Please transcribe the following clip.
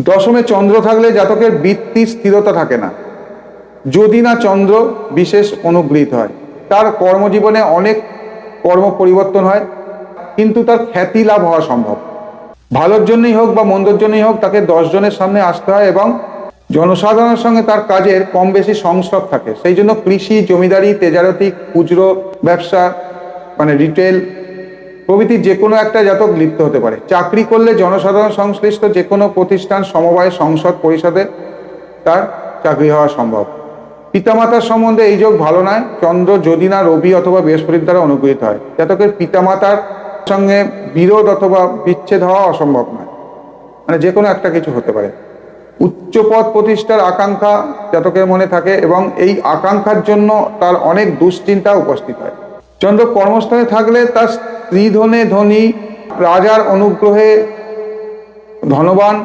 দশমে চন্দ্র থাকলে জাতকের বৃত্তির স্থিরতা থাকে না, যদি না চন্দ্র বিশেষ অনুগৃহীত হয়। তার কর্মজীবনে অনেক কর্ম পরিবর্তন হয়, কিন্তু তার খ্যাতি লাভ হওয়া সম্ভব। ভালোর জন্যই হোক বা মন্দর জন্যই হোক, তাকে 10 জনের সামনে আসতে হয় এবং জনসাধারণের সঙ্গে তার কাজের কম বেশি সংস্রব থাকে। সেই জন্য কৃষি, জমিদারি, তেজারতি, খুচরো ব্যবসা মানে রিটেল প্রভৃতি যে কোনো একটা জাতক লিপ্ত হতে পারে। চাকরি করলে জনসাধারণ সংশ্লিষ্ট যে কোনো প্রতিষ্ঠান, সমবায়, সংসদ, পরিষদে তার চাকরি হওয়া সম্ভব। পিতামাতার সম্বন্ধে এই যোগ ভালো নয়। চন্দ্র যদি না রবি অথবা বৃহস্পতির দ্বারা অনুগৃহীত হয়, জাতকের পিতামাতার সঙ্গে বিরোধ অথবা বিচ্ছেদ হওয়া অসম্ভব নয়, মানে যে কোনো একটা কিছু হতে পারে। উচ্চ পদ প্রতিষ্ঠার আকাঙ্ক্ষা জাতকের মনে থাকে এবং এই আকাঙ্ক্ষার জন্য তার অনেক দুশ্চিন্তা উপস্থিত হয়। চন্দ্র কর্মস্থানে থাকলে তার স্ত্রী ধনে ধনী, রাজার অনুগ্রহে ধনবান,